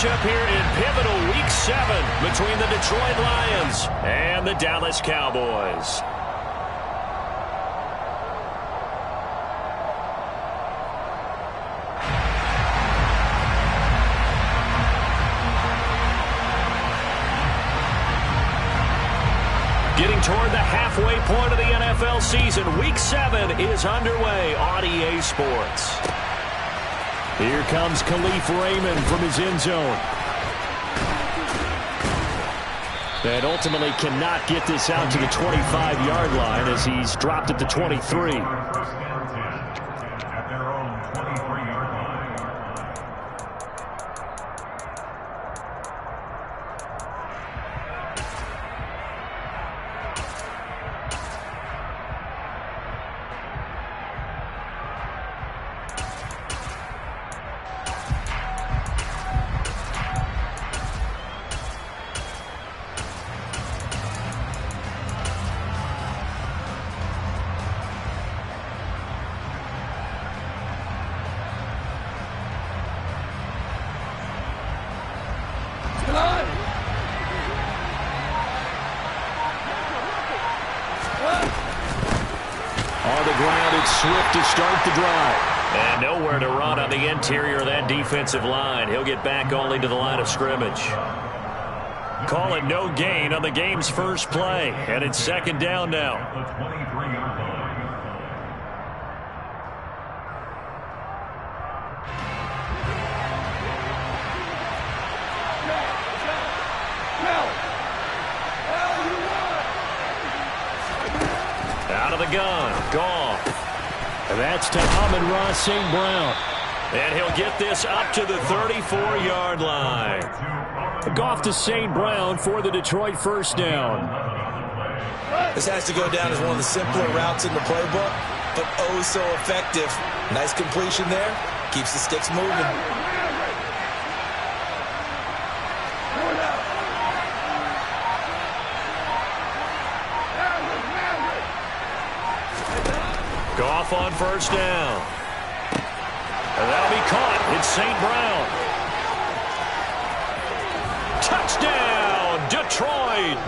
matchup here in pivotal Week 7 between the Detroit Lions and the Dallas Cowboys. Getting toward the halfway point of the NFL season, Week 7 is underway on EA Sports. Here comes Khalif Raymond from his end zone. And ultimately cannot get this out to the 25-yard line as he's dropped at the 23. Swift to start the drive. And nowhere to run on the interior of that defensive line. He'll get back only to the line of scrimmage. Call it no gain on the game's first play. And it's second down now. Out of the gun. Goff. And that's to Amon-Ra St. Brown. And he'll get this up to the 34-yard line. Goff to St. Brown for the Detroit first down. This has to go down as one of the simpler routes in the playbook, but oh so effective. Nice completion there. Keeps the sticks moving. Goff on first down. And that'll be caught. It's St. Brown. Touchdown, Detroit.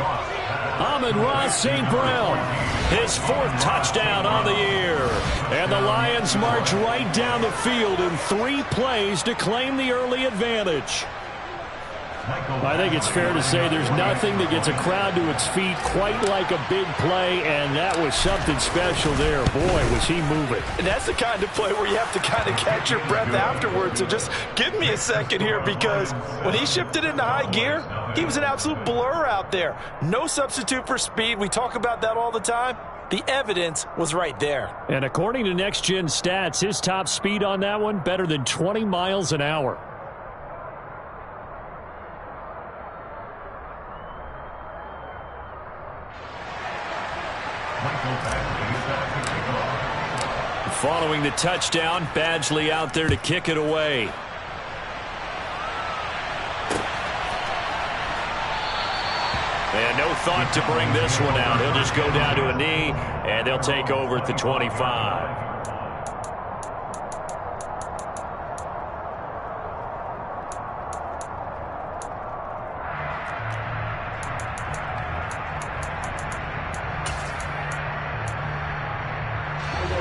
Amon-Ra St. Brown. His fourth touchdown on the year. And the Lions march right down the field in 3 plays to claim the early advantage. I think it's fair to say there's nothing that gets a crowd to its feet quite like a big play, and that was something special there. Boy, was he moving. And that's the kind of play where you have to kind of catch your breath afterwards. So just give me a second here, because when he shifted into high gear, he was an absolute blur out there. No substitute for speed. We talk about that all the time. The evidence was right there. And according to Next Gen Stats, his top speed on that one, better than 20 miles an hour. Following the touchdown, Badgley out there to kick it away. And no thought to bring this one out. He'll just go down to a knee, and they'll take over at the 25.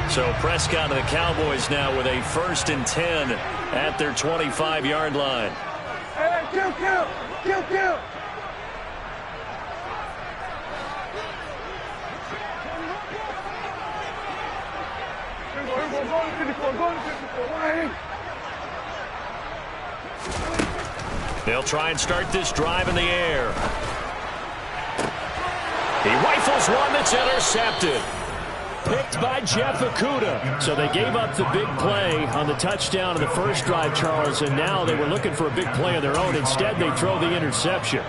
So Prescott and the Cowboys now with a 1st and 10 at their 25-yard line. Hey, kill. They'll try and start this drive in the air. He rifles one that's intercepted. Picked by Jeff Okudah. So they gave up the big play on the touchdown in the first drive, Charles, and now they were looking for a big play of their own. Instead, they throw the interception.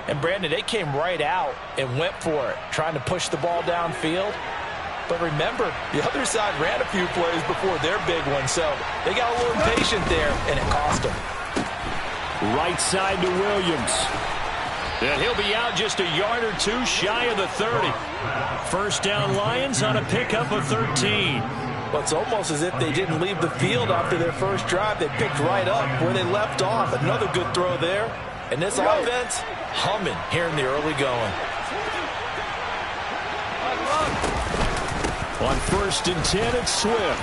And, Brandon, they came right out and went for it, trying to push the ball downfield. But remember, the other side ran a few plays before their big one, so they got a little impatient there, and it cost them. Right side to Williams. And he'll be out just a yard or two shy of the 30. First down Lions on a pickup of 13. Well, it's almost as if they didn't leave the field after their first drive. They picked right up where they left off. Another good throw there. And this offense, humming here in the early going. On 1st and 10, it's Swift.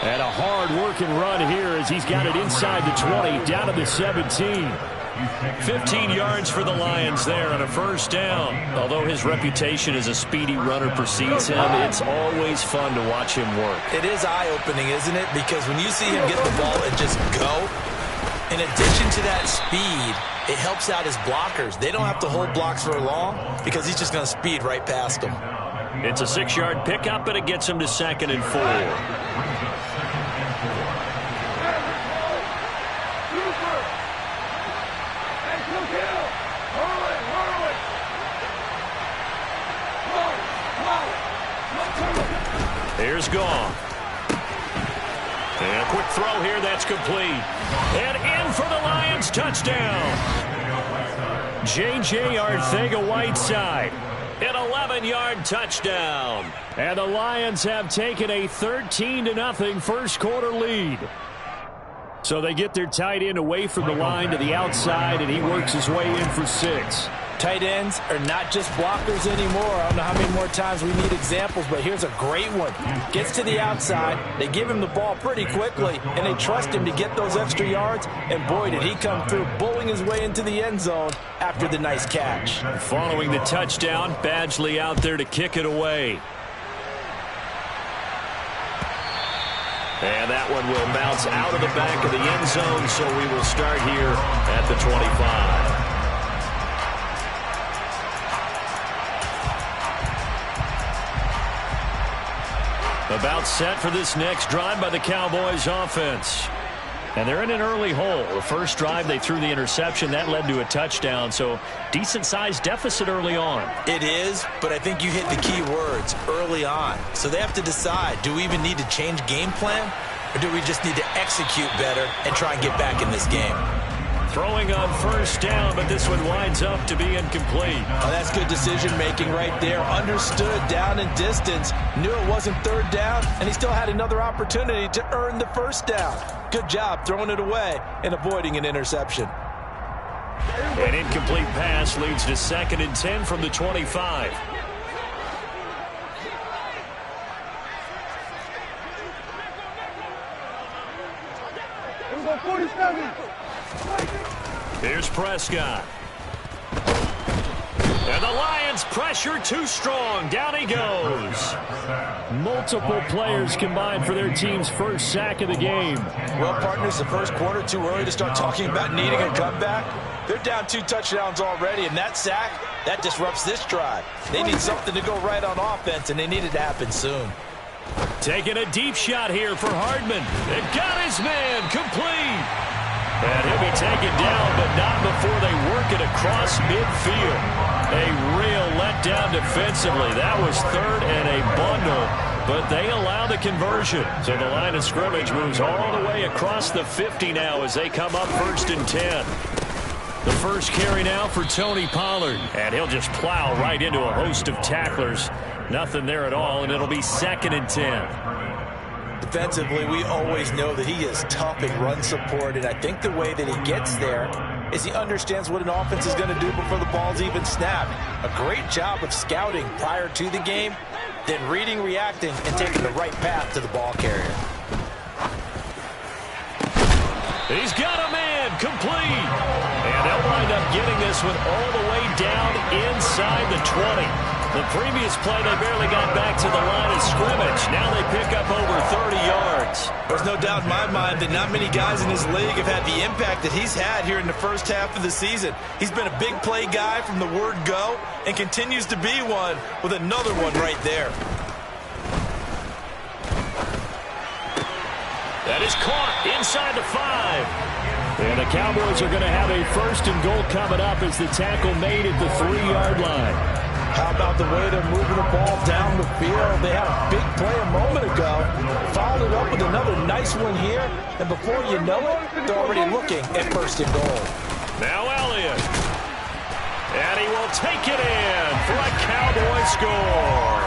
And a hard-working run here as he's got it inside the 20, down to the 17. 15 yards for the Lions there on a first down. Although his reputation as a speedy runner precedes him, it's always fun to watch him work. It is eye-opening, isn't it? Because when you see him get the ball and just go, in addition to that speed, it helps out his blockers. They don't have to hold blocks for long because he's just going to speed right past them. It's a 6-yard pickup, and it gets him to 2nd and 4. Here's Goff. And a quick throw here, that's complete. And in for the Lions, touchdown. J.J. Arcega-Whiteside. An 11-yard touchdown. And the Lions have taken a 13-0 first quarter lead. So they get their tight end away from the line to the outside, and he works his way in for 6. Tight ends are not just blockers anymore. I don't know how many more times we need examples, but here's a great one. Gets to the outside, they give him the ball pretty quickly, and they trust him to get those extra yards, and boy, did he come through, bowling his way into the end zone after the nice catch. Following the touchdown, Badgley out there to kick it away. And that one will bounce out of the back of the end zone, so we will start here at the 25. About set for this next drive by the Cowboys offense. And they're in an early hole. The first drive, they threw the interception. That led to a touchdown, so decent-sized deficit early on. It is, but I think you hit the key words, early on. So they have to decide, do we even need to change game plan, or do we just need to execute better and try and get back in this game? Throwing on first down, but this one winds up to be incomplete. Oh, that's good decision-making right there. Understood down and distance. Knew it wasn't third down, and he still had another opportunity to earn the first down. Good job throwing it away and avoiding an interception. An incomplete pass leads to 2nd and 10 from the 25. Here's Prescott. And the Lions pressure too strong. Down he goes. Multiple players combined for their team's first sack of the game. Well, partners, the first quarter, too early to start talking about needing a comeback. They're down 2 touchdowns already, and that sack, that disrupts this drive. They need something to go right on offense, and they need it to happen soon. Taking a deep shot here for Hardman. And got his man complete. And he'll be taken down, but not before they work it across midfield. A real letdown defensively. That was 3rd and a bundle, but they allow the conversion. So the line of scrimmage moves all the way across the 50 now as they come up 1st and 10. The first carry now for Tony Pollard. And he'll just plow right into a host of tacklers. Nothing there at all, and it'll be 2nd and 10. Defensively, we always know that he is tough in run support, and I think the way that he gets there is he understands what an offense is going to do before the ball's even snapped. A great job of scouting prior to the game, then reading, reacting, and taking the right path to the ball carrier. He's got a man complete. And they'll wind up getting this one all the way down inside the 20. The previous play, they barely got back to the line of scrimmage. Now they pick up over 30 yards. There's no doubt in my mind that not many guys in this league have had the impact that he's had here in the first half of the season. He's been a big play guy from the word go and continues to be one with another one right there. That is caught inside the 5. And the Cowboys are going to have a 1st and goal coming up as the tackle made at the 3-yard line. How about the way they're moving the ball down the field? They had a big play a moment ago. Followed it up with another nice one here. And before you know it, they're already looking at 1st and goal. Now Elliott. And he will take it in for a Cowboy score.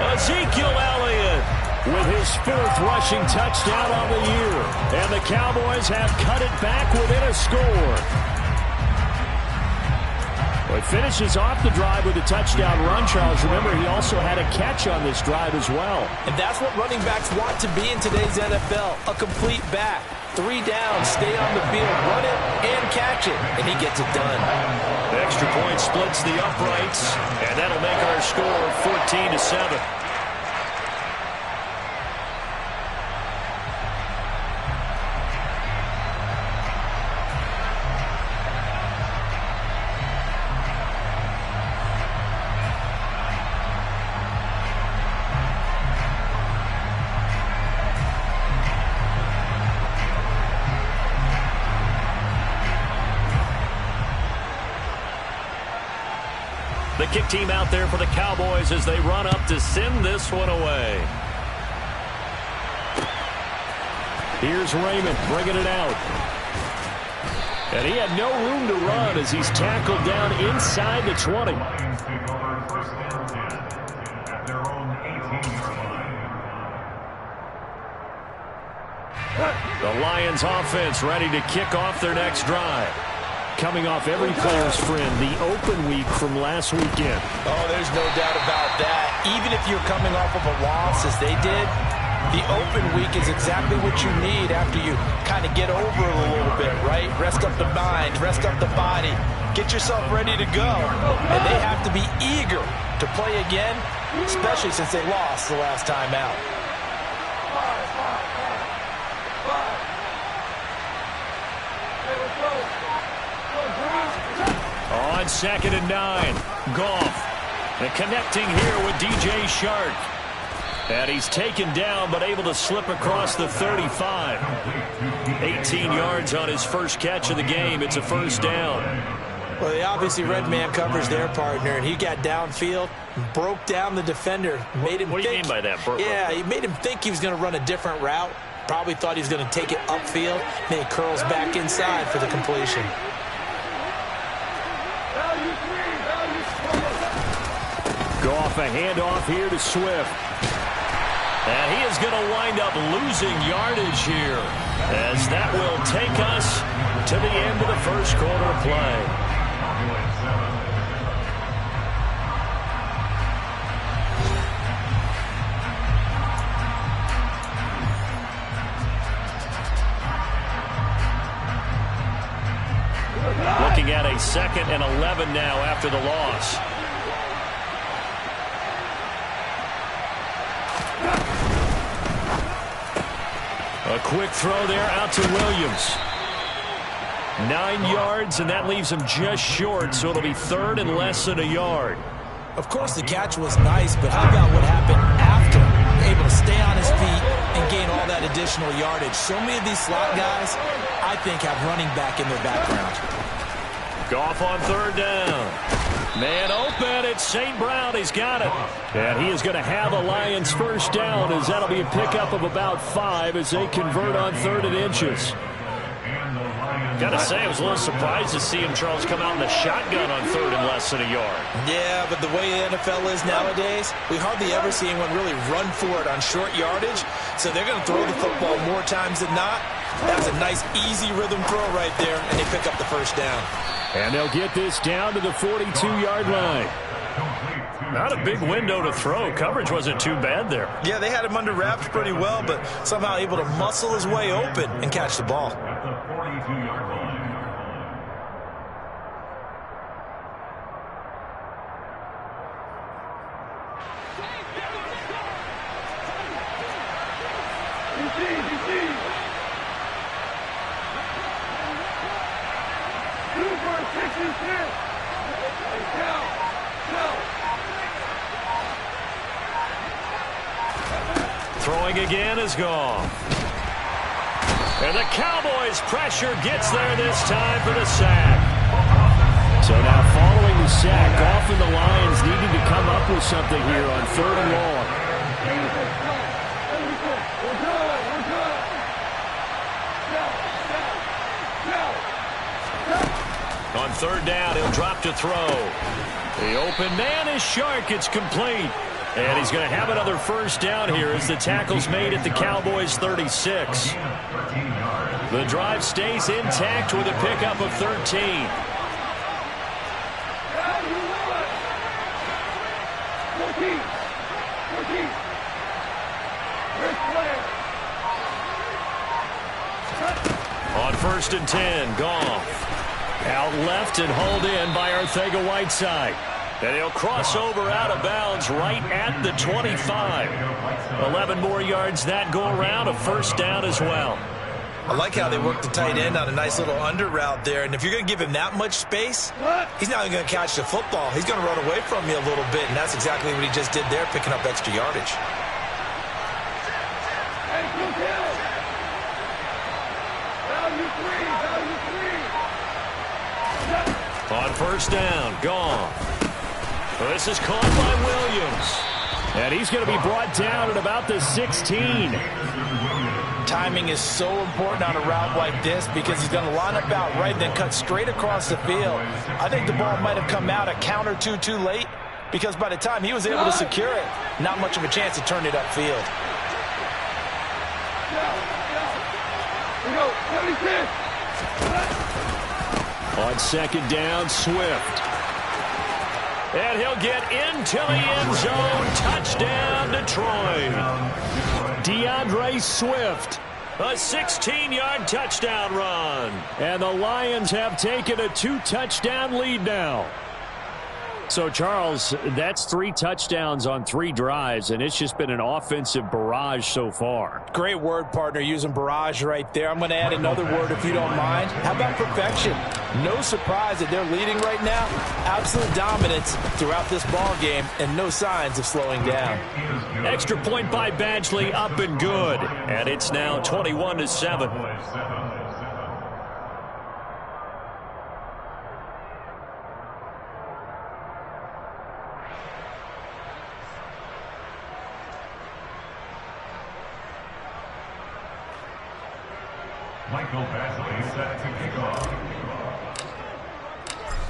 A Ezekiel Elliott with his 4th rushing touchdown on the year. And the Cowboys have cut it back within a score. Well, he finishes off the drive with a touchdown run, Charles. Remember, he also had a catch on this drive as well. And that's what running backs want to be in today's NFL, a complete back. 3 downs, stay on the field, run it, and catch it, and he gets it done. The extra point splits the uprights, and that'll make our score 14-7. The kick team out there for the Cowboys as they run up to send this one away. Here's Raymond bringing it out. And he had no room to run as he's tackled down inside the 20. The Lions offense ready to kick off their next drive. Coming off every player's friend, the open week from last weekend. Oh, there's no doubt about that. Even if you're coming off of a loss as they did, the open week is exactly what you need after you kind of get over it a little bit, right? Rest up the mind, rest up the body, get yourself ready to go. And they have to be eager to play again, especially since they lost the last time out. On 2nd and 9, Goff. And connecting here with DJ Shark. And he's taken down but able to slip across the 35. 18 yards on his first catch of the game. It's a first down. Well, they obviously red man covers their partner, and he got downfield, broke down the defender, made him What do you mean by that? Yeah, he made him think he was going to run a different route. Probably thought he was going to take it upfield. Then he curls back inside for the completion. Goff a handoff here to Swift. And he is going to wind up losing yardage here, as that will take us to the end of the first quarter of play. Looking at a 2nd and 11 now after the loss. A quick throw there out to Williams. 9 yards, and that leaves him just short, so it'll be 3rd and less than a yard. Of course, the catch was nice, but how about what happened after? Able to stay on his feet and gain all that additional yardage. So many of these slot guys, I think, have running back in their background. Goff on 3rd down. Man open, it's St. Brown, he's got it. And he is going to have a Lions first down, as that'll be a pickup of about 5 as they convert on 3rd and inches. Got to say, I was a little surprised to see him, Charles, come out in the shotgun on 3rd and less than a yard. Yeah, but the way the NFL is nowadays, we hardly ever see anyone really run for it on short yardage. So they're going to throw the football more times than not. That's a nice, easy rhythm throw right there, and they pick up the first down. And they'll get this down to the 42-yard line. Not a big window to throw. Coverage wasn't too bad there. Yeah, they had him under wraps pretty well, but somehow able to muscle his way open and catch the ball. Throwing again is gone. And the Cowboys' pressure gets there this time for the sack. So now following the sack, Goff and the Lions needing to come up with something here on 3rd and long. On 3rd down, he'll drop to throw. The open man is Shark. It's complete. And he's going to have another first down here as the tackle's made at the Cowboys' 36. The drive stays intact with a pickup of 13. On 1st and 10, Goff. Out left and hauled in by Arcega-Whiteside. And he'll cross over out of bounds right at the 25. 11 more yards that go around, a first down as well. I like how they work the tight end on a nice little under route there. And if you're going to give him that much space, he's not even going to catch the football. He's going to run away from you a little bit, and that's exactly what he just did there, picking up extra yardage. On 1st down, Goff. This is caught by Williams. And he's going to be brought down at about the 16. Timing is so important on a route like this because he's going to line up out right and then cut straight across the field. I think the ball might have come out a count or two too late because by the time he was able to secure it, not much of a chance to turn it upfield. On 2nd down, Swift. And he'll get into the end zone. Touchdown, Detroit. DeAndre Swift. A 16-yard touchdown run. And the Lions have taken a 2-touchdown lead now. So, Charles, that's 3 touchdowns on 3 drives, and it's just been an offensive barrage so far. Great word, partner, using barrage right there. I'm going to add another word if you don't mind. How about perfection? No surprise that they're leading right now. Absolute dominance throughout this ball game and no signs of slowing down. Extra point by Badgley, up and good. And it's now 21-7.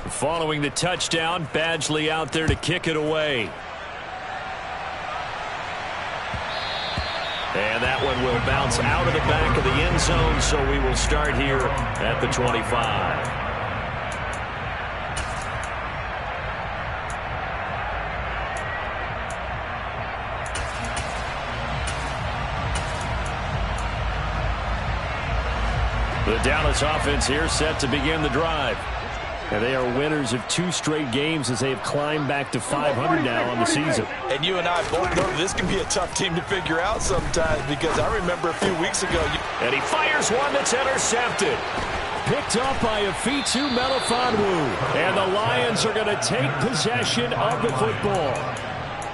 Following the touchdown, Badgley out there to kick it away. And that one will bounce out of the back of the end zone, so we will start here at the 25. The Dallas offense here set to begin the drive. And they are winners of 2 straight games as they have climbed back to 500 now on the season. And you and I both know this can be a tough team to figure out sometimes because I remember a few weeks ago. And he fires one that's intercepted. Picked up by Afitu Melifonwu. And the Lions are going to take possession of the football.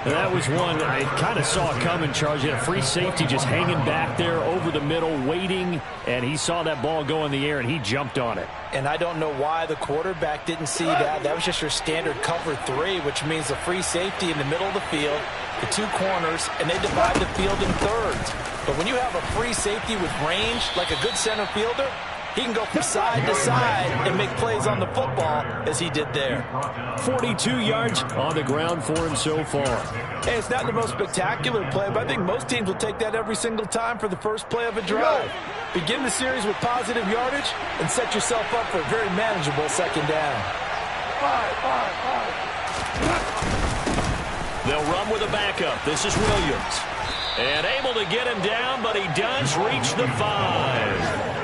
And that was one I kind of saw coming, Charles. You had a free safety just hanging back there over the middle, waiting, and he saw that ball go in the air, and he jumped on it. And I don't know why the quarterback didn't see that. That was just your standard cover 3, which means the free safety in the middle of the field, the 2 corners, and they divide the field in thirds. But when you have a free safety with range, like a good center fielder, he can go from side to side and make plays on the football as he did there. 42 yards on the ground for him so far. Hey, it's not the most spectacular play, but I think most teams will take that every single time for the first play of a drive. Begin the series with positive yardage and set yourself up for a very manageable 2nd down. They'll run with a backup. This is Williams. And able to get him down, but he does reach the 5.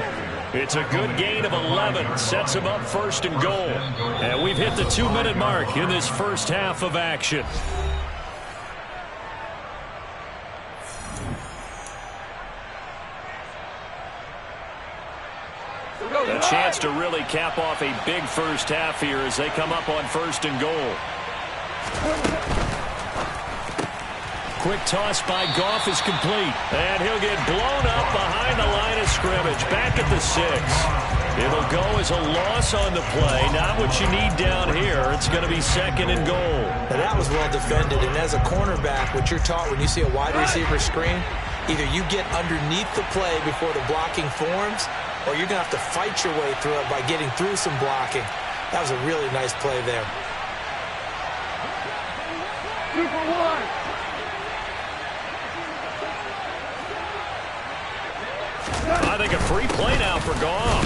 It's a good gain of 11. Sets him up 1st and goal. And we've hit the 2-minute mark in this first half of action. A chance to really cap off a big first half here as they come up on 1st and goal. Quick toss by Goff is complete. And he'll get blown up behind the line of scrimmage. Back at the 6. It'll go as a loss on the play. Not what you need down here. It's going to be 2nd and goal. Now that was well defended. And as a cornerback, what you're taught when you see a wide receiver screen, either you get underneath the play before the blocking forms, or you're going to have to fight your way through it by getting through some blocking. That was a really nice play there. 2 for 1. I think a free play now for Goff.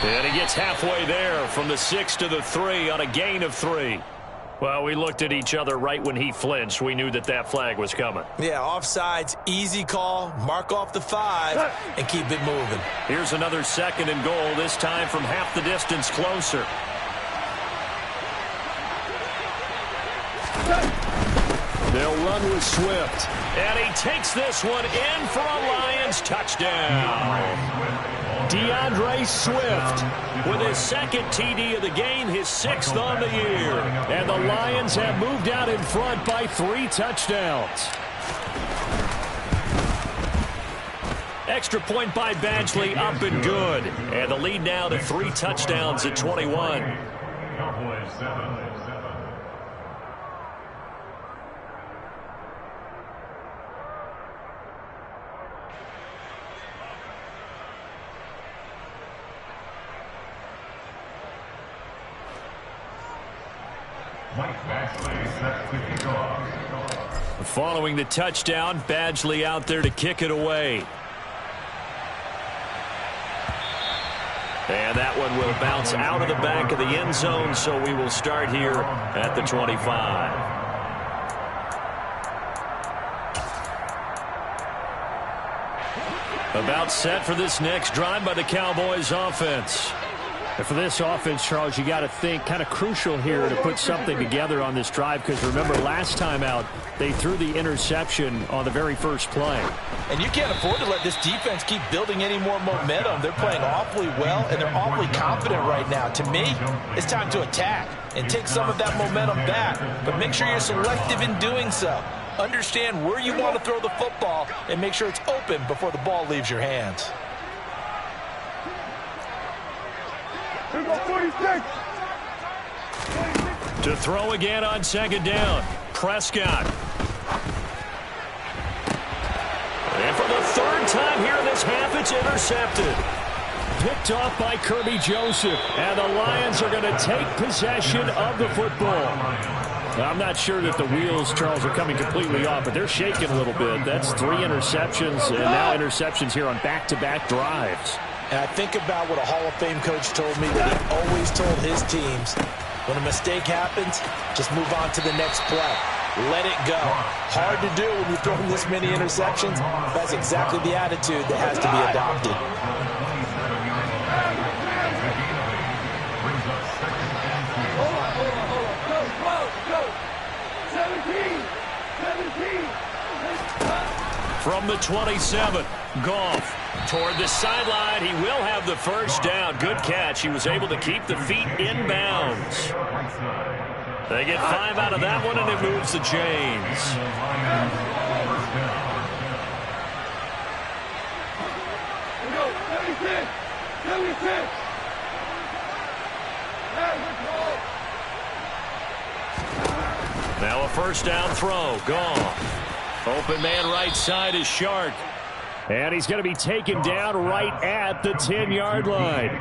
And he gets halfway there from the 6 to the 3 on a gain of 3. Well, we looked at each other right when he flinched. We knew that that flag was coming. Yeah, offsides, easy call. Mark off the 5 and keep it moving. Here's another 2nd and goal, this time from half the distance closer. They'll run with Swift. And he takes this one in for a Lions touchdown. DeAndre Swift with his 2nd TD of the game, his 6th on the year. And the Lions have moved out in front by 3 touchdowns. Extra point by Badgley, up and good. And the lead now to 3 touchdowns at 21. Following the touchdown, Badgley out there to kick it away. And that one will bounce out of the back of the end zone, so we will start here at the 25. About set for this next drive by the Cowboys offense. And for this offense, Charles, you got to think kind of crucial here to put something together on this drive, because remember last time out they threw the interception on the very first play. And you can't afford to let this defense keep building any more momentum. They're playing awfully well, and they're awfully confident right now. To me, it's time to attack and take some of that momentum back, but make sure you're selective in doing so. Understand where you want to throw the football and make sure it's open before the ball leaves your hands. To throw again on 2nd down, Prescott. And for the 3rd time here in this half, it's intercepted. Picked off by Kirby Joseph, and the Lions are going to take possession of the football. I'm not sure that the wheels, Charles, are coming completely off, but they're shaking a little bit. That's 3 interceptions, and now interceptions here on back-to-back drives. And I think about what a Hall of Fame coach told me that he always told his teams, when a mistake happens, just move on to the next play. Let it go. Hard to do when you're throwing this many interceptions. That's exactly the attitude that has to be adopted. From the 27, Goff toward the sideline. He will have the first down. Good catch. He was able to keep the feet in bounds. They get 5 out of that one, and it moves the chains. Now a first down throw. Goff. Open man right side is Shark. And he's going to be taken down right at the 10-yard line.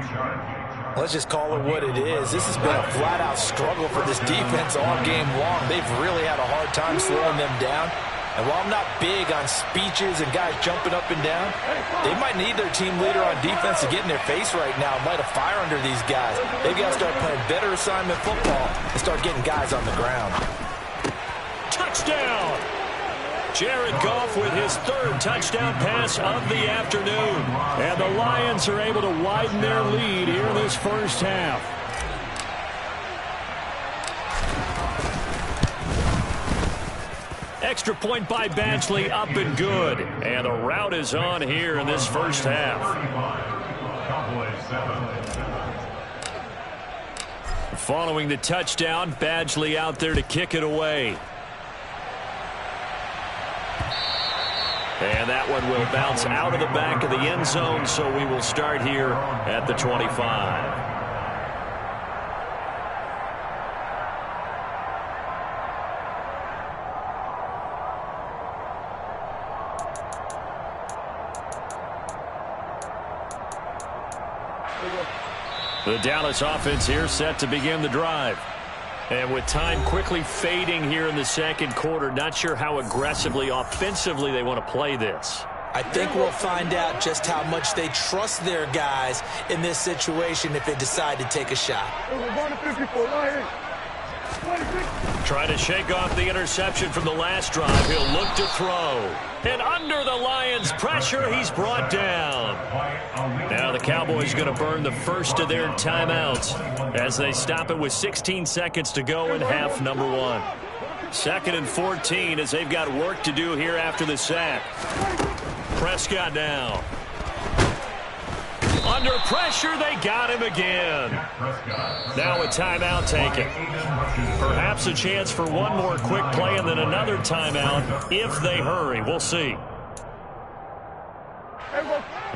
Let's just call it what it is. This has been a flat-out struggle for this defense all game long. They've really had a hard time slowing them down. And while I'm not big on speeches and guys jumping up and down, they might need their team leader on defense to get in their face right now and light a fire under these guys. They've got to start playing better assignment football and start getting guys on the ground. Touchdown! Jared Goff with his 3rd touchdown pass of the afternoon. And the Lions are able to widen their lead here in this first half. Extra point by Badgley, up and good. And the route is on here in this first half. Following the touchdown, Badgley out there to kick it away. And that one will bounce out of the back of the end zone, so we will start here at the 25. The Dallas offense here set to begin the drive. And with time quickly fading here in the second quarter, not sure how aggressively, offensively they want to play this. I think we'll find out just how much they trust their guys in this situation if they decide to take a shot. Trying to shake off the interception from the last drive. He'll look to throw. And under the Lions' pressure, he's brought down. Now the Cowboys going to burn the first of their timeouts as they stop it with 16 seconds to go in half number 1. 2nd and 14 as they've got work to do here after the sack. Prescott now. Under pressure, they got him again. Now a timeout taken. Perhaps a chance for one more quick play and then another timeout if they hurry. We'll see.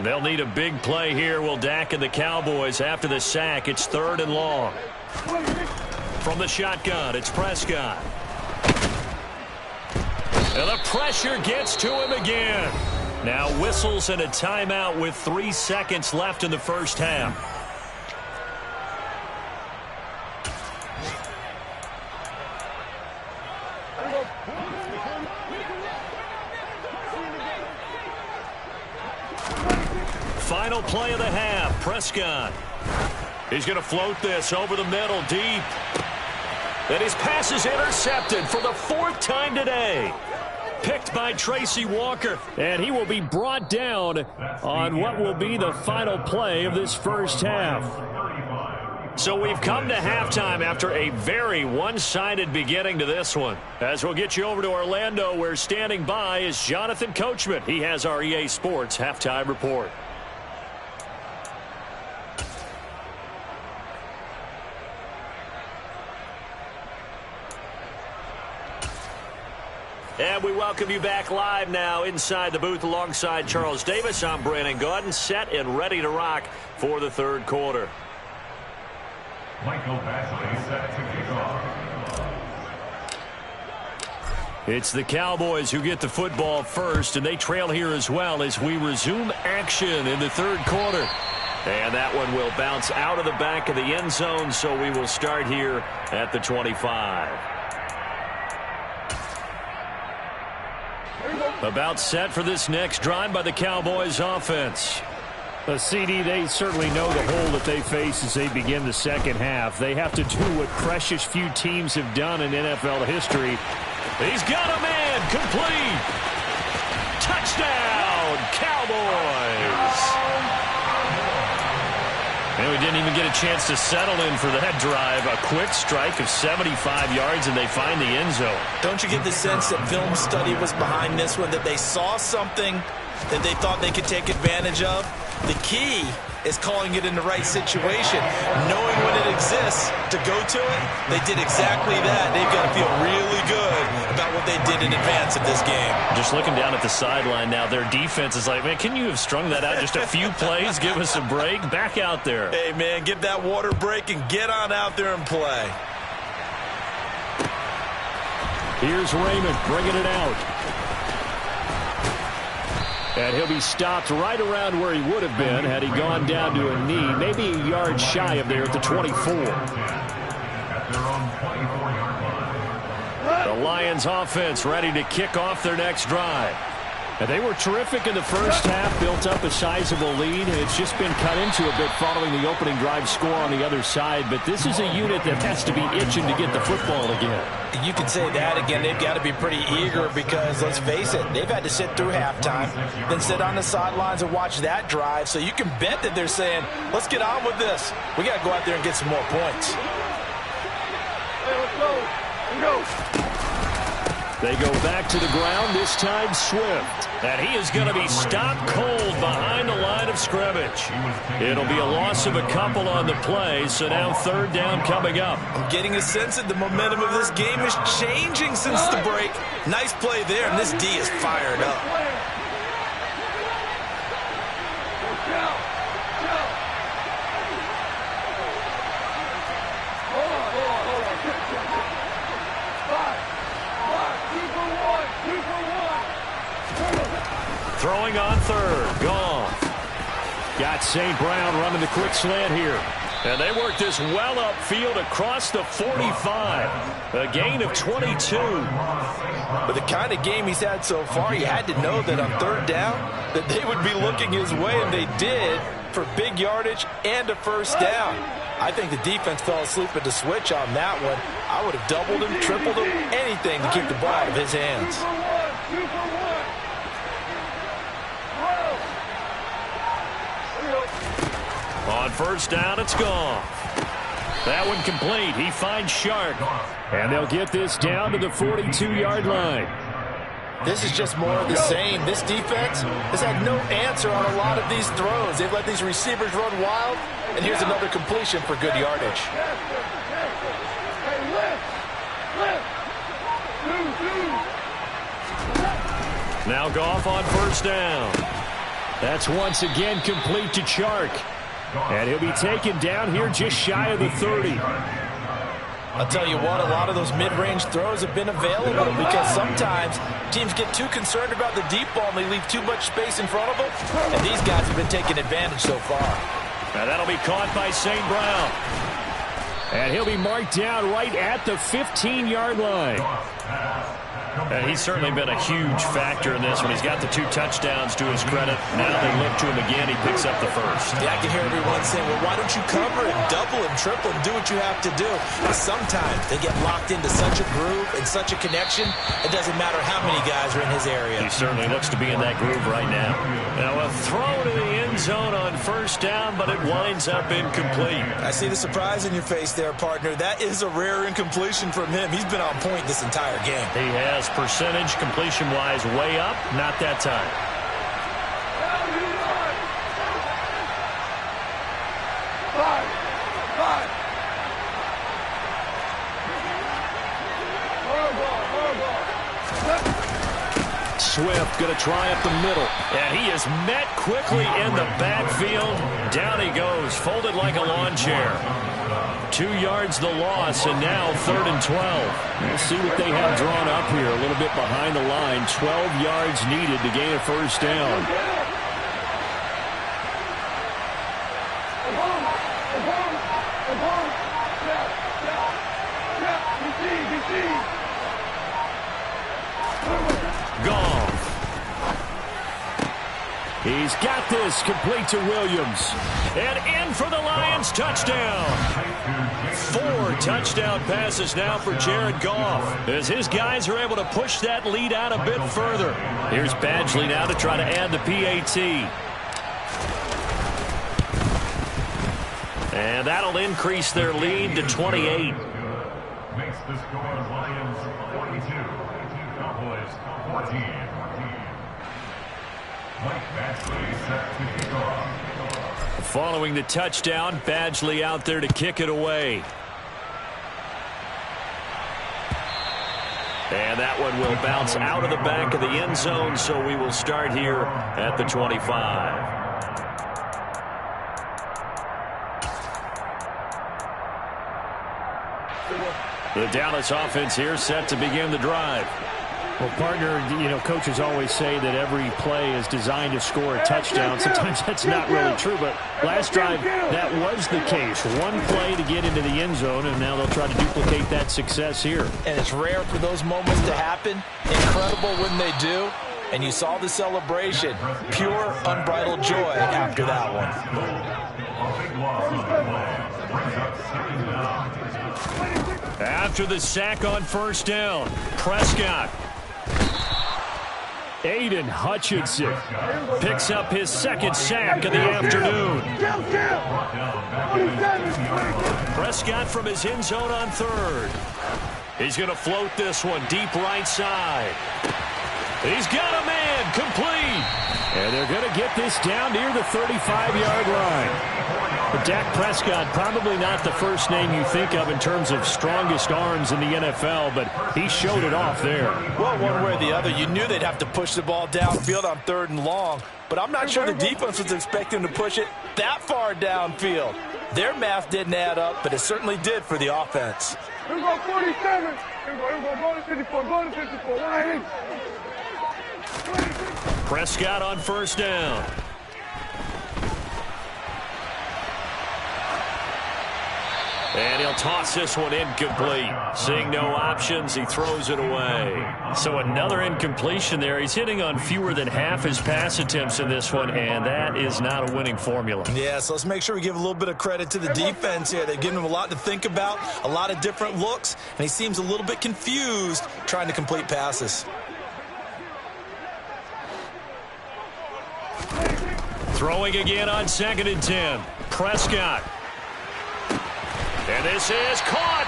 They'll need a big play here, will Dak and the Cowboys after the sack. It's 3rd and long. From the shotgun, it's Prescott. And the pressure gets to him again. Now whistles and a timeout with 3 seconds left in the first half. Final play of the half. Prescott. He's going to float this over the middle deep. And his pass is intercepted for the 4th time today. Picked by Tracy Walker. And he will be brought down on what will be the final play of this first half. So we've come to halftime after a very one-sided beginning to this one. As we'll get you over to Orlando, where standing by is Jonathan Coachman. He has our EA Sports halftime report. And we welcome you back live now inside the booth alongside Charles Davis. I'm Brandon Gaudin, set and ready to rock for the 3rd quarter. Michael Basley set to kick off. It's the Cowboys who get the football first, and they trail here as well as we resume action in the 3rd quarter. And that one will bounce out of the back of the end zone, so we will start here at the 25. About set for this next drive by the Cowboys offense. CD, they certainly know the hole that they face as they begin the second half. They have to do what precious few teams have done in NFL history. He's got a man complete. Touchdown, Cowboys. And we didn't even get a chance to settle in for that drive. A quick strike of 75 yards, and they find the end zone. Don't you get the sense that film study was behind this one, that they saw something that they thought they could take advantage of? The key is calling it in the right situation, knowing when it exists to go to it. They did exactly that. They've got to feel really good about what they did in advance of this game. Just looking down at the sideline now, their defense is like, man, can you have strung that out just a few plays? Give us a break. Back out there. Hey, man, give that water break and get on out there and play. Here's Raymond bringing it out. And he'll be stopped right around where he would have been had he gone down to a knee, maybe a yard shy of there at the 24. The Lions offense ready to kick off their next drive. And they were terrific in the first half, built up a sizable lead, and it's just been cut into a bit following the opening drive score on the other side. But this is a unit that has to be itching to get the football again. You can say that again. They've got to be pretty eager because, let's face it, they've had to sit through halftime, then sit on the sidelines and watch that drive. So you can bet that they're saying, let's get on with this. We got to go out there and get some more points. Hey, let's go. Let's go. They go back to the ground, this time Swift. And he is going to be stopped cold behind the line of scrimmage. It'll be a loss of a couple on the play, so now 3rd down coming up. I'm getting a sense that the momentum of this game is changing since the break. Nice play there, and this D is fired up. Throwing on 3rd, Goff. got St. Brown running the quick slant here. And they work this well upfield across the 45. A gain of 22. With the kind of game he's had so far, you had to know that on third down that they would be looking his way, and they did, for big yardage and a first down. I think the defense fell asleep at the switch on that one. I would have doubled him, tripled him, anything to keep the ball out of his hands. On first down, it's gone. That one complete. He finds Shark. And they'll get this down to the 42-yard line. This is just more of the same. This defense has had no answer on a lot of these throws. They've let these receivers run wild, and here's another completion for good yardage. Now Goff on first down. That's once again complete to Chark. And he'll be taken down here just shy of the 30. I'll tell you what, a lot of those mid-range throws have been available because sometimes teams get too concerned about the deep ball and they leave too much space in front of them. And these guys have been taking advantage so far. Now that'll be caught by St. Brown. And he'll be marked down right at the 15-yard line. He's certainly been a huge factor in this one. He's got the 2 touchdowns to his credit. Now they look to him again. He picks up the first. Yeah, I can hear everyone saying, well, why don't you cover him, double him, triple him, do what you have to do. But sometimes they get locked into such a groove and such a connection, it doesn't matter how many guys are in his area. He certainly looks to be in that groove right now. Now a throw to the end zone on first down, but it winds up incomplete. I see the surprise in your face there, partner. That is a rare incompletion from him. He's been on point this entire game. He has. Percentage completion-wise way up, not that time. Swift going to try up the middle. And he is met quickly in the backfield. Down he goes, folded like a lawn chair. 2 yards the loss, and now 3rd and 12. We'll see what they have drawn up here. A little bit behind the line. 12 yards needed to gain a first down. Gone. He's got this complete to Williams. And in for the Lions, touchdown. 4 touchdown passes now for Jared Goff, as his guys are able to push that lead out a bit further. Here's Badgley now to try to add the PAT. And that'll increase their lead to 28. Makes the score Lions 42, Cowboys 14. Mike Badgley set to kick off. Following the touchdown, Badgley out there to kick it away. And that one will bounce out of the back of the end zone, so we will start here at the 25. The Dallas offense here set to begin the drive. Well, partner, you know, coaches always say that every play is designed to score a touchdown. Sometimes that's not really true, but last drive, that was the case. One play to get into the end zone, and now they'll try to duplicate that success here. And it's rare for those moments to happen. Incredible when they do. And you saw the celebration. Pure, unbridled joy after that one. After the sack on first down, Prescott. Aiden Hutchinson Picks up his 2nd sack of the afternoon. Prescott from his end zone on 3rd. He's going to float this one deep right side. He's got a man, complete. And they're going to get this down near the 35-yard line. But Dak Prescott, probably not the first name you think of in terms of strongest arms in the NFL, but he showed it off there. Well, one way or the other, you knew they'd have to push the ball downfield on 3rd and long, but I'm not sure the defense was expecting to push it that far downfield. Their math didn't add up, but it certainly did for the offense. Here go 47. Go to 54. Go to 54. Prescott on first down. And he'll toss this one incomplete. Seeing no options, he throws it away. So another incompletion there. He's hitting on fewer than half his pass attempts in this one, and that is not a winning formula. Yeah, so let's make sure we give a little bit of credit to the defense here. They've given him a lot to think about, a lot of different looks, and he seems a little bit confused trying to complete passes. Throwing again on 2nd and 10. Prescott. And this is caught.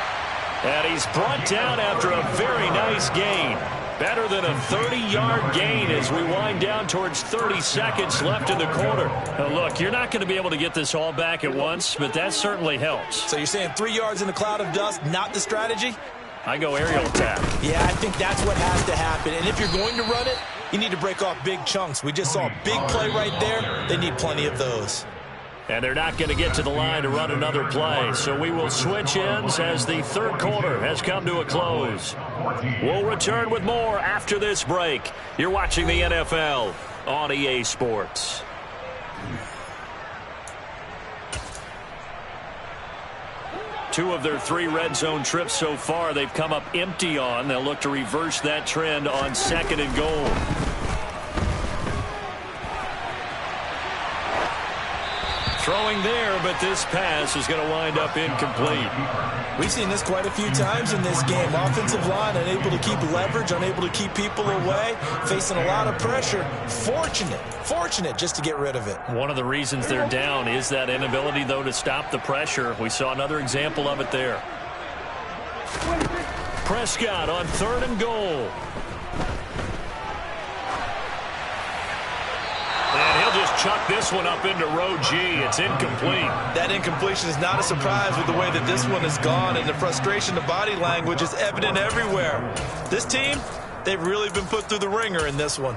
And he's brought down after a very nice gain. Better than a 30-yard gain as we wind down towards 30 seconds left in the quarter. Now look, you're not going to be able to get this all back at once, but that certainly helps. So you're saying 3 yards in a cloud of dust, not the strategy? I go aerial attack. Yeah, I think that's what has to happen. And if you're going to run it, you need to break off big chunks. We just saw a big play right there. They need plenty of those. And they're not going to get to the line to run another play. So we will switch ends as the third quarter has come to a close. We'll return with more after this break. You're watching the NFL on EA Sports. Two of their 3 red zone trips so far they've come up empty on. They'll look to reverse that trend on 2nd and goal. Throwing there, but this pass is going to wind up incomplete. We've seen this quite a few times in this game. Offensive line unable to keep leverage, unable to keep people away, facing a lot of pressure. Fortunate just to get rid of it. One of the reasons they're down is that inability, though, to stop the pressure. We saw another example of it there. Prescott on 3rd and goal. And he'll just chuck this one up into row G. It's incomplete. That incompletion is not a surprise with the way that this one has gone, and the frustration, the body language is evident everywhere. This team, they've really been put through the ringer in this one.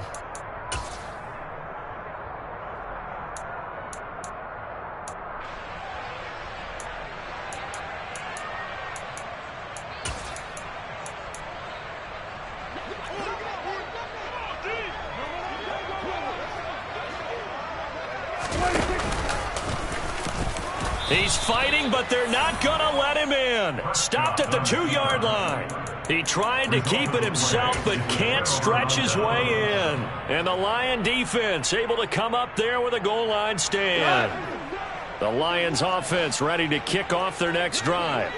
He's fighting, but they're not going to let him in. Stopped at the 2-yard line. He tried to keep it himself, but can't stretch his way in. And the Lion defense able to come up there with a goal line stand. The Lions offense ready to kick off their next drive.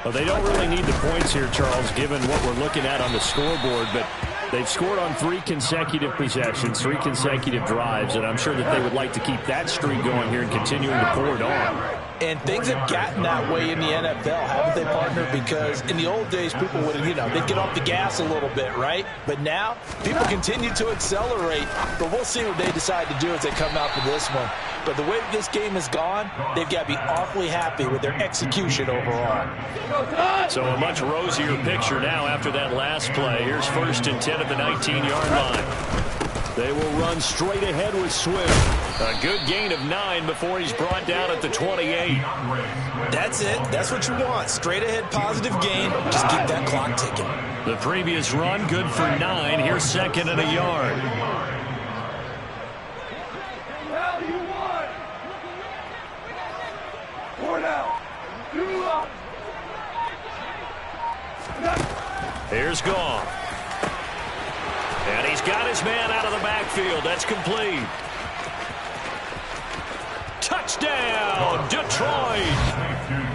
Well, they don't really need the points here, Charles, given what we're looking at on the scoreboard, but they've scored on 3 consecutive possessions, 3 consecutive drives, and I'm sure that they would like to keep that streak going here and continuing to pour it on. And things have gotten that way in the NFL, haven't they, partner? Because in the old days, people would, they'd get off the gas a little bit, right? But now, people continue to accelerate. But we'll see what they decide to do as they come out for this one. But the way that this game has gone, they've got to be awfully happy with their execution overall. So a much rosier picture now after that last play. Here's 1st and 10 at the 19-yard line. They will run straight ahead with Swift. A good gain of 9 before he's brought down at the 28. That's it. That's what you want. Straight ahead, positive gain. Just keep that clock ticking. The previous run, good for 9. Here's 2nd and a yard. Here's Goff. And he's got his man out of the backfield. That's complete. Touchdown, Detroit.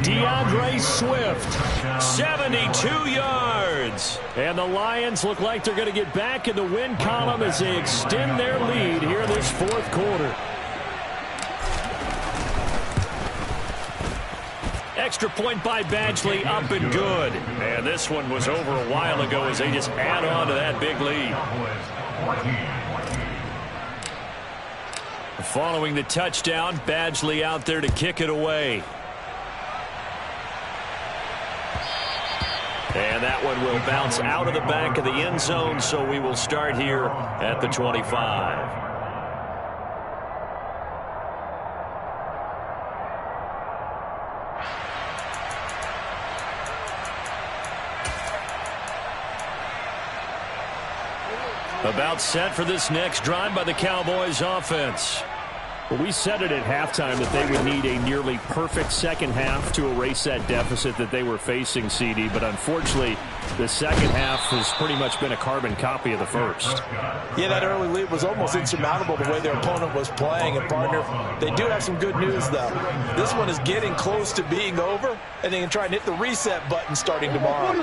DeAndre Swift, 72 yards. And the Lions look like they're going to get back in the win column as they extend their lead here in this 4th quarter. Extra point by Badgley, up and good. And this one was over a while ago as they just add on to that big lead. Following the touchdown, Badgley out there to kick it away. And that one will bounce out of the back of the end zone, so we will start here at the 25. About set for this next drive by the Cowboys offense. Well, we said it at halftime that they would need a nearly perfect second half to erase that deficit that they were facing, CD. But unfortunately, the second half has pretty much been a carbon copy of the first. Yeah, that early lead was almost insurmountable the way their opponent was playing. And, partner, they do have some good news, though. This one is getting close to being over, and they can try and hit the reset button starting tomorrow.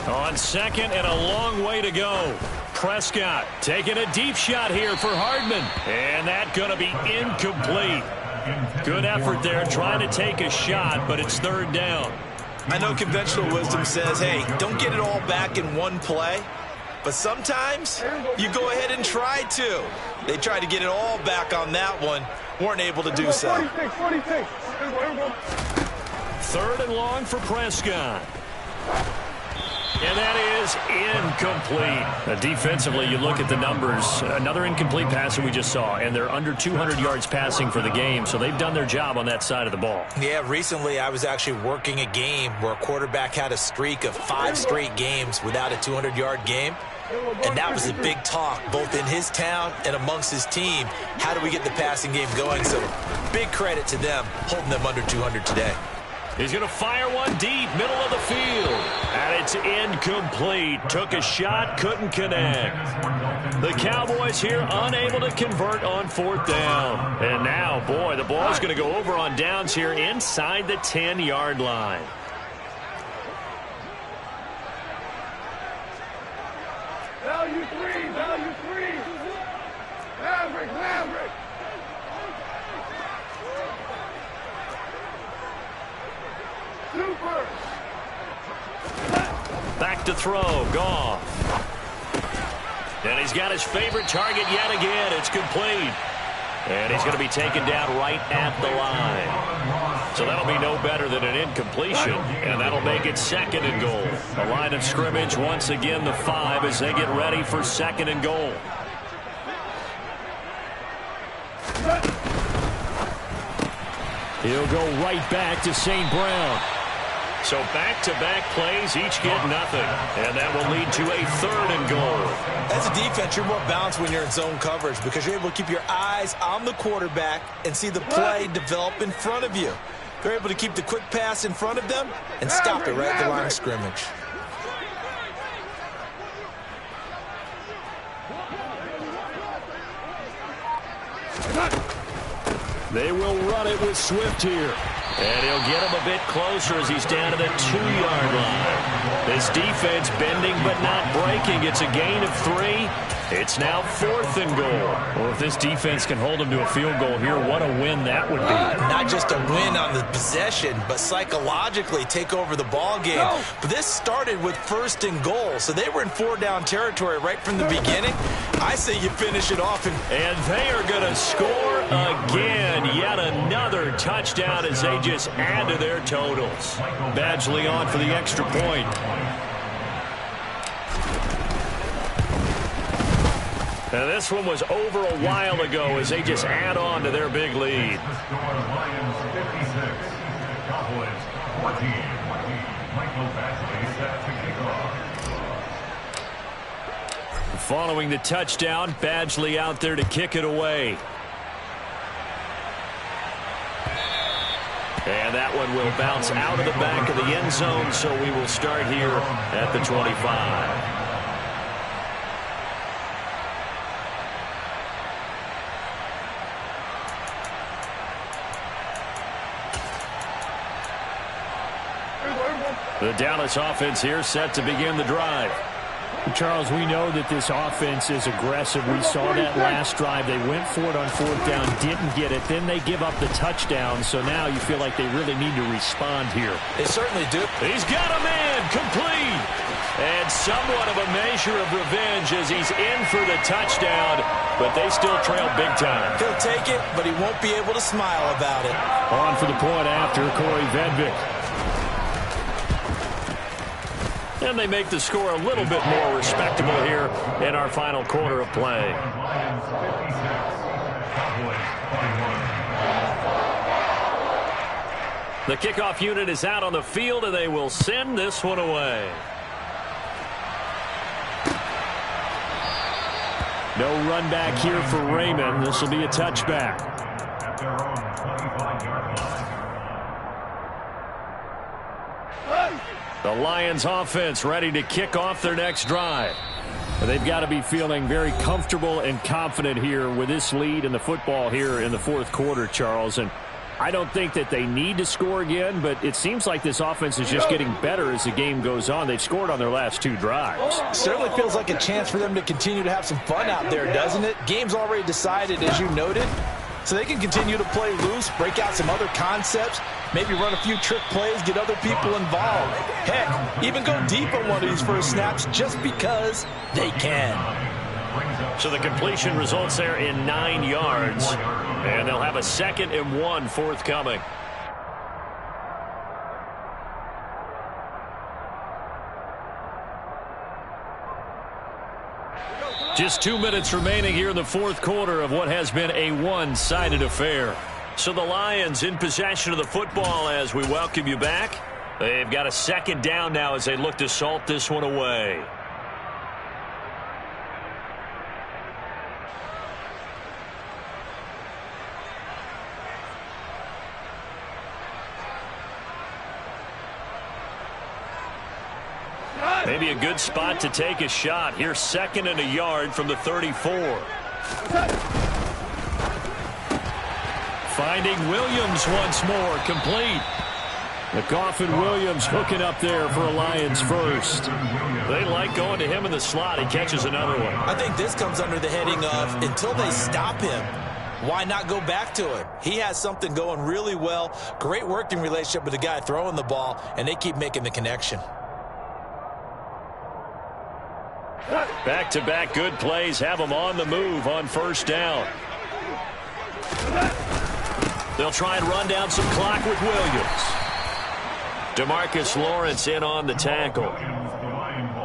On second and a long way to go. Prescott taking a deep shot here for Hardman. And that's going to be incomplete. Good effort there trying to take a shot, but it's third down. I know conventional wisdom says, hey, don't get it all back in one play. But sometimes you go ahead and try to. They tried to get it all back on that one. Weren't able to do so. Third and long for Prescott. And that is incomplete. Defensively, you look at the numbers. Another incomplete pass that we just saw, and they're under 200 yards passing for the game, so they've done their job on that side of the ball. Yeah, recently I was actually working a game where a quarterback had a streak of 5 straight games without a 200-yard game, and that was a big talk, both in his town and amongst his team. How do we get the passing game going? So big credit to them, holding them under 200 today. He's going to fire one deep, middle of the field. And it's incomplete. Took a shot, couldn't connect. The Cowboys here unable to convert on fourth down. And now, boy, the ball's going to go over on downs here inside the 10-yard line. Value three. Maverick. Super. Back to throw, Goff. And he's got his favorite target yet again. It's complete. And he's going to be taken down right at the line. So that'll be no better than an incompletion. And that'll make it second and goal. The line of scrimmage once again the 5 as they get ready for second and goal. He'll go right back to St. Brown. So back-to-back plays, each get nothing. And that will lead to a third and goal. As a defense, you're more balanced when you're in zone coverage because you're able to keep your eyes on the quarterback and see the play develop in front of you. They're able to keep the quick pass in front of them and stop it right at the line of scrimmage. They will run it with Swift here. And he'll get him a bit closer as he's down to the 2-yard line. This defense bending but not breaking. It's a gain of 3. It's now fourth and goal. Well, if this defense can hold them to a field goal here, what a win that would be. Not just a win on the possession, but psychologically take over the ball game. But this started with first and goal, so they were in 4-down territory right from the beginning. I say you finish it off. And they are going to score again. Yet another touchdown as they just add to their totals. Badgley on for the extra point. Now this one was over a while ago as they just add on to their big lead. Lions 56, Cowboys 14. Michael Badgley set to kick off. Following the touchdown, Badgley out there to kick it away. And that one will bounce out of the back of the end zone, so we will start here at the 25. The Dallas offense here set to begin the drive. Charles, we know that this offense is aggressive. We saw that last drive. They went for it on fourth down, didn't get it. Then they give up the touchdown. So now you feel like they really need to respond here. They certainly do. He's got a man complete. And somewhat of a measure of revenge as he's in for the touchdown. But they still trail big time. He'll take it, but he won't be able to smile about it. On for the point after, Corey Vedvik. And they make the score a little bit more respectable here in our final quarter of play. The kickoff unit is out on the field, and they will send this one away. No run back here for Raymond. This will be a touchback. At their own 25-yard line. The Lions offense ready to kick off their next drive. They've got to be feeling very comfortable and confident here with this lead in the football here in the fourth quarter, Charles. And I don't think that they need to score again, but it seems like this offense is just getting better as the game goes on. They've scored on their last 2 drives. Certainly feels like a chance for them to continue to have some fun out there, doesn't it? Game's already decided, as you noted, so they can continue to play loose, break out some other concepts, maybe run a few trick plays, get other people involved. Heck, even go deep on one of these first snaps just because they can. So the completion results there in 9 yards. And they'll have a 2nd and 1 forthcoming. Just 2 minutes remaining here in the fourth quarter of what has been a one-sided affair. So the Lions in possession of the football as we welcome you back. They've got a 2nd down now as they look to salt this one away. Maybe a good spot to take a shot. Here's 2nd and a yard from the 34. Finding Williams once more, complete. The Coffin Williams hooking up there for a Lions first. They like going to him in the slot. He catches another one. I think this comes under the heading of until they stop him, why not go back to him? He has something going really well. Great working relationship with the guy throwing the ball, and they keep making the connection. Back-to-back good plays have them on the move on first down. They'll try and run down some clock with Williams. DeMarcus Lawrence in on the tackle.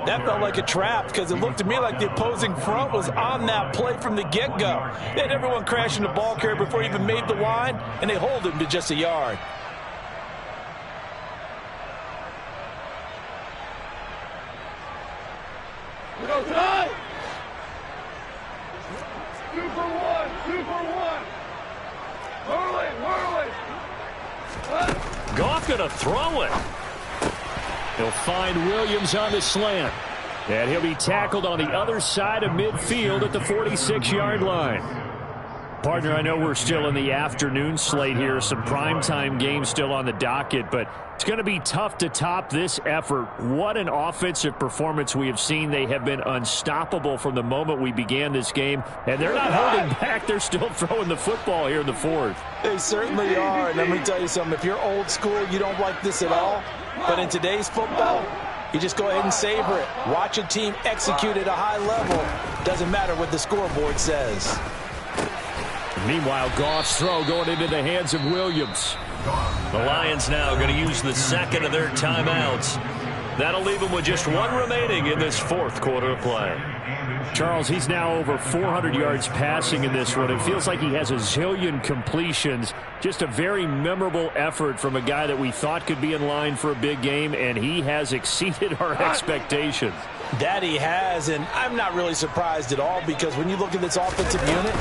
That felt like a trap because it looked to me like the opposing front was on that play from the get-go. They had everyone crashing the ball carrier before he even made the line, and they hold him to just a yard. Go time! 2 for 1, 2 for 1. Hurley. Goff gonna throw it. He'll find Williams on the slant. And he'll be tackled on the other side of midfield at the 46-yard line. Partner, I know we're still in the afternoon slate here. Some primetime games still on the docket, but it's going to be tough to top this effort. What an offensive performance we have seen. They have been unstoppable from the moment we began this game, and they're not holding back. They're still throwing the football here in the fourth. They certainly are. And let me tell you something. If you're old school, you don't like this at all. But in today's football, you just go ahead and savor it. Watch a team execute at a high level. Doesn't matter what the scoreboard says. Meanwhile, Goff's throw going into the hands of Williams. The Lions now going to use the 2nd of their timeouts. That'll leave them with just 1 remaining in this fourth quarter of play. Charles, he's now over 400 yards passing in this one. It feels like he has a zillion completions. Just a very memorable effort from a guy that we thought could be in line for a big game, and he has exceeded our expectations. That he has, and I'm not really surprised at all because when you look at this offensive unit,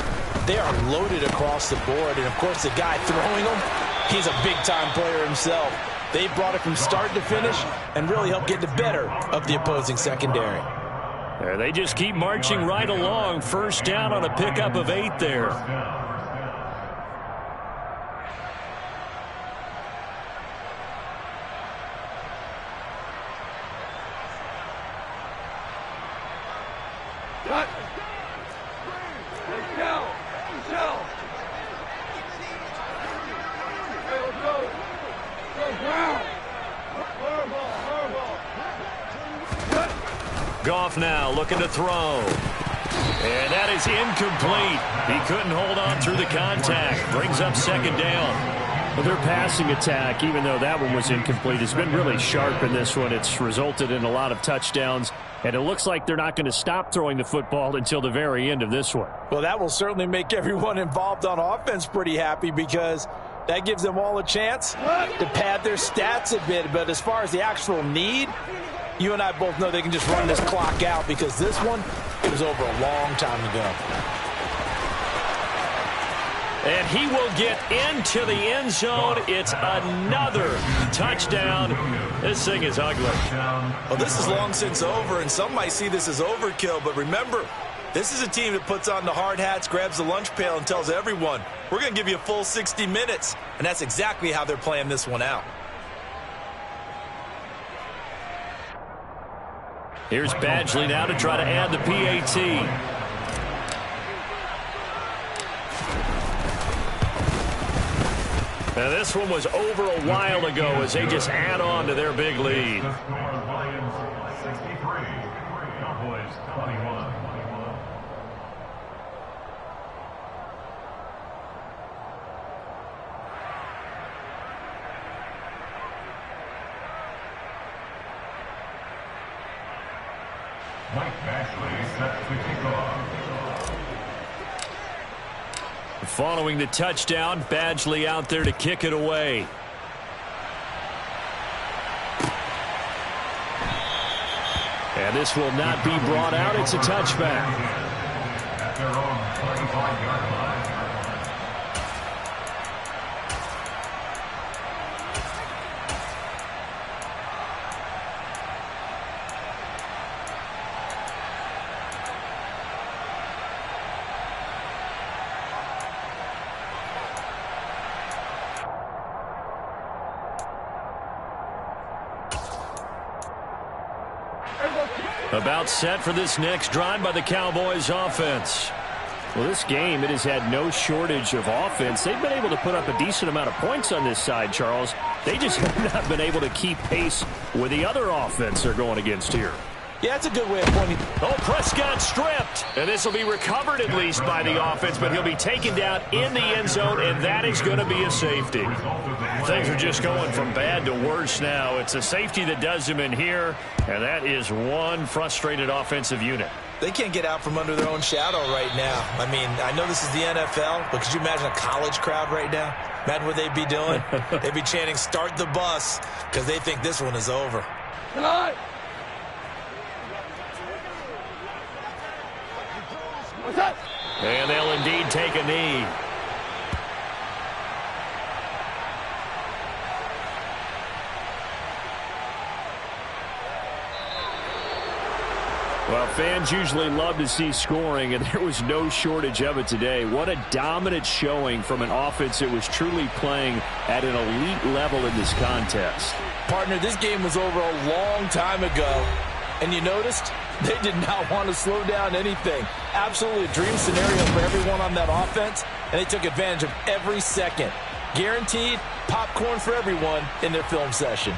they are loaded across the board. And, of course, the guy throwing them, he's a big-time player himself. They brought it from start to finish and really helped get the better of the opposing secondary. They just keep marching right along. First down on a pickup of 8 there. Goff now looking to throw. And that is incomplete. He couldn't hold on through the contact. Brings up 2nd down. Well, their passing attack, even though that one was incomplete, has been really sharp in this one. It's resulted in a lot of touchdowns, and it looks like they're not going to stop throwing the football until the very end of this one. Well, that will certainly make everyone involved on offense pretty happy because that gives them all a chance to pad their stats a bit. But as far as the actual need, You and I both know they can just run this clock out because this one, it was over a long time ago. And he will get into the end zone. It's another touchdown. This thing is ugly. Well, this is long since over, and some might see this as overkill. But remember, this is a team that puts on the hard hats, grabs the lunch pail, and tells everyone, we're going to give you a full 60 minutes. And that's exactly how they're playing this one out. Here's Badgley now to try to add the PAT. Now, this one was over a while ago as they just add on to their big lead. Lions 63, Cowboys 21. Mike Badgley sets the kickoff. Following the touchdown, Badgley out there to kick it away. And this will not be brought out. It's a touchback. At their own 35-yard line. About set for this next drive by the Cowboys offense. Well, this game, it has had no shortage of offense. They've been able to put up a decent amount of points on this side, Charles. They just have not been able to keep pace with the other offense they're going against here. Yeah, that's a good way of pointing. Oh, Prescott stripped. And this will be recovered at least by the offense, but he'll be taken down in the end zone, and that is going to be a safety. Things are just going from bad to worse now. It's a safety that does him in here, and that is one frustrated offensive unit. They can't get out from under their own shadow right now. I mean, I know this is the NFL, but could you imagine a college crowd right now? Imagine what they'd be doing. They'd be chanting, start the bus, because they think this one is over. And they'll indeed take a knee. Well, fans usually love to see scoring, and there was no shortage of it today. What a dominant showing from an offense that was truly playing at an elite level in this contest. Partner, this game was over a long time ago, and you noticed they did not want to slow down anything. Absolutely a dream scenario for everyone on that offense, and they took advantage of every second. Guaranteed popcorn for everyone in their film session.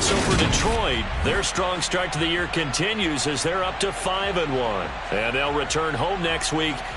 So for Detroit, their strong start to the year continues as they're up to 5-1. And they'll return home next week